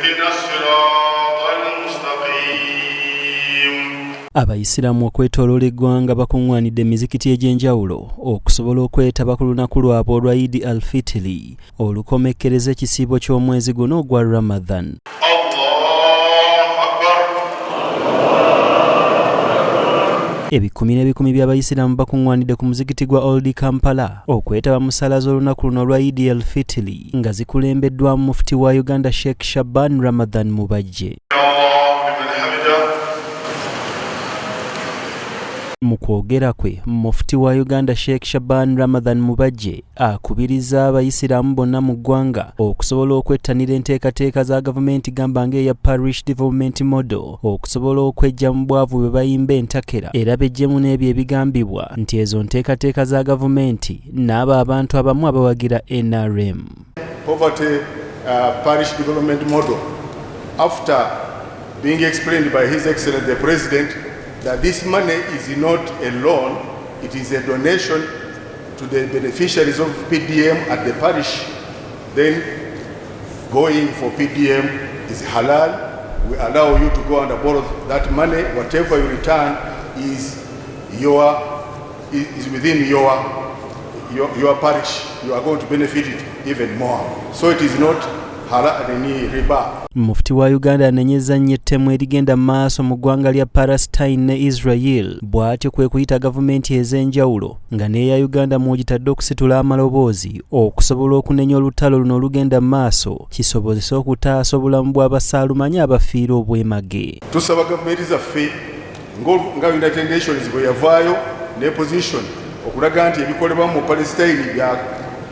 اهدنا الصراط المستقيم. Abayisiraamu okwetooloola eggwanga bakuŋŋaanidde emizikiti egy'enjawulo okusobola okwetaba ku lunaku lwabwe olwa Eid al-Fitri olukomekkereza ekisiibo ky'omwezi guno ogwa Ramadan. Ebikumi n'ebikumi by'abayisiraamu bakuŋŋaanidde ku muzikiti gwa Old Kampala okwetaba mu ssala z'olunaku luno olwa Eid al-Fitri nga zikulembeddwamu mufti wa Uganda Sheikh Shaban Ramadan Mubajje. Mu kwogera kwe mufti wa Uganda Sheikh Shaban Ramadan Mubajje akubiriza abayisiraamu bonna mu ggwanga okusobola okwettanira enteekateeka za gavumenti gamba ng'eya Parish Development Model okusobola okwejja mu bwavu bwe bayimba entakera era bejjemu n'ebyo ebigambibwa nti ezo nteekateeka za gavumenti n'abo abantu abamu abawagira NRM. Poverty Parish Development Model, after being explained by His Excellency the President that this money is not a loan, it is a donation to the beneficiaries of PDM at the parish. Then going for PDM is halal. We allow you to go and borrow that money. Whatever you return is within your parish. You are going to benefit it even more. So it is not halal any riba. Mufti wa Uganda anenyeza nnyo ettemu erigenda maaso mu ggwanga lya Palestine ne Israel bw'atyo kwe kuyita gavumenti ez'enjawulo nga n'eya Uganda mw'ogitadde okusitula amaloboozi okusobola okunenya olutalo luno olugenda maaso kisobozese okutaasa obulamu bw'abasaalumanya abafiira obwemage. Tusaba gavumenti zaffe nga United Nations bwe yavaayo ne position okulaga nti ebikolebwa mu Palestine bya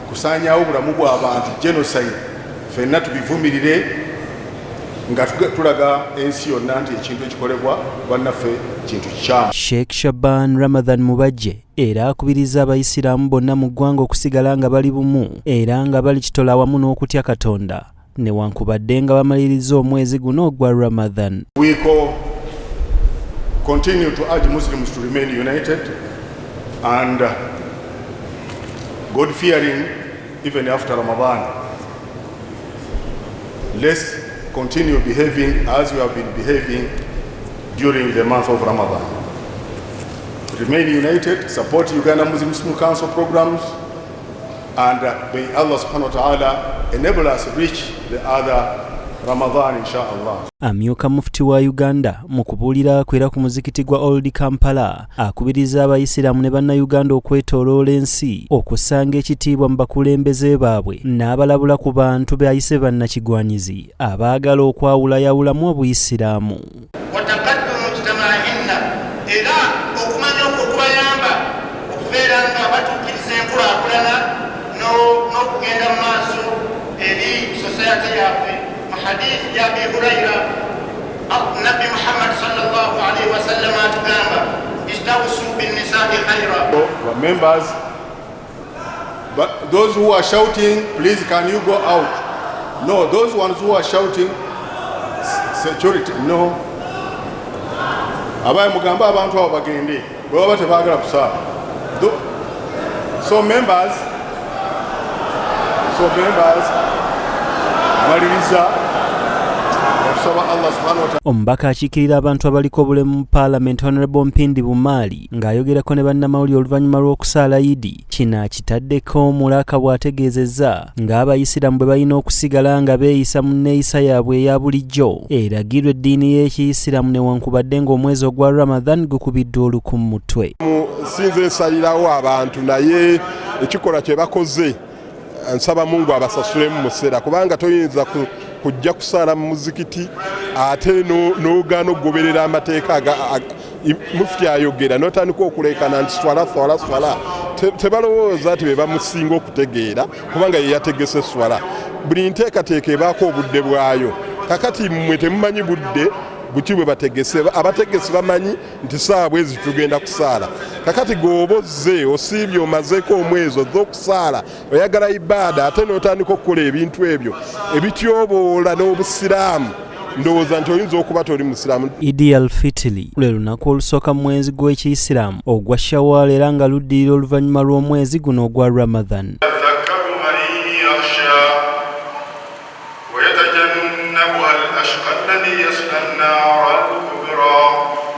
kusaanyaawo obulamu bw'abantu genocide, ffenna tubivumirire nga tulaga ensi yonna nti ekintu ekikolebwa bannaffe kintu kikyamu. Sheikh Shaban Ramadan Mubajje era akubiriza abayisiraamu bonna mu ggwanga okusigala nga bali bumu era nga bali kitola awamu n'okutya Katonda newankubadde nga bamaliriza omwezi guno ogwa Ramadan. We continue to urge Muslims to remain united and God-fearing even after Ramadan. Let's continue behaving as we have been behaving during the month of Ramadan. Remain united, support Uganda Muslim Council programs, and may Allah subhanahu wa ta'ala enable us to reach the other Ramadan inshallah. Amyuka mufti wa Uganda mu kubuulira kwera ku muzikiti gwa Old Kampala akubiriza abayisiraamu ne bannayuganda okwetooloola ensi okusanga ekitiibwa mu bakulembeze baabwe n'abalabula ku bantu bayise bannakigwanyizi abaagala okwawulayawulamu obuyisiraamu. Era okumanya okubayamba okubeera nga batuukiriza enkulaakulana n'okugenda mu maaso eri society yaffe. Hadith ya Abi Huraira, Nabi Muhammad sallallahu alaihi wasallam atugamba istawsu bin nisa'i khaira. Members, but those who are shouting, please can you go out? No, those ones who are shouting security, no. Abaye mugamba abantu abo bagende bwe baba tebaagala kusaala. So members maliriza omubaka akiikirira abantu abaliko obulemu mu Parliament Honorable Mpindi Bumaali ng'ayogerako ne bannamawulire oluvannyuma lw'okusaala Idi kino akitaddeko Mulaka bw'ategeezezza ng'abayisiraamu bwe balina okusigala nga beeyisa mu nneeyisa yaabwe eya bulijjo eragirwa eddiini y'ekiyisiraamu newankubadde ng'omwezi ogwa Ramadan gukubiddwa oluku mu mutwe. Sinze nsalirawo abantu naye ekikola kye bakoze nsaba Mungu abasasulemu mu sseera kubanga toyinza kujja kusaala mu muzikiti ate n'ogaana okugoberera amateeka mufti ayogera n'otandika okuleekana nti swala tebalowooza nti be bamusinga okutegeera kubanga ye yategese swala. Buli nteekateeka ebaako obudde bwayo. Kakati mmwe temumanyi budde buki bwe bategese. Abategesi bamanyi nti saa bwezi tugenda kusaala. Kakati g'obozze osiibye omazeeko omwezi ozze okusaala oyagala ibaada ate n'otandika okukola ebintu ebyo ebityoboola n'obusiraamu ndowooza nti oyinza okuba toli musiraamu. Eid al-Fitri lwe lunaku olusooka mu mwezi gw'ekiyisiraamu ogwa Shawwal era nga luddirira oluvannyuma lw'omwezi guno ogwa Ramadan. ويتجنبها النار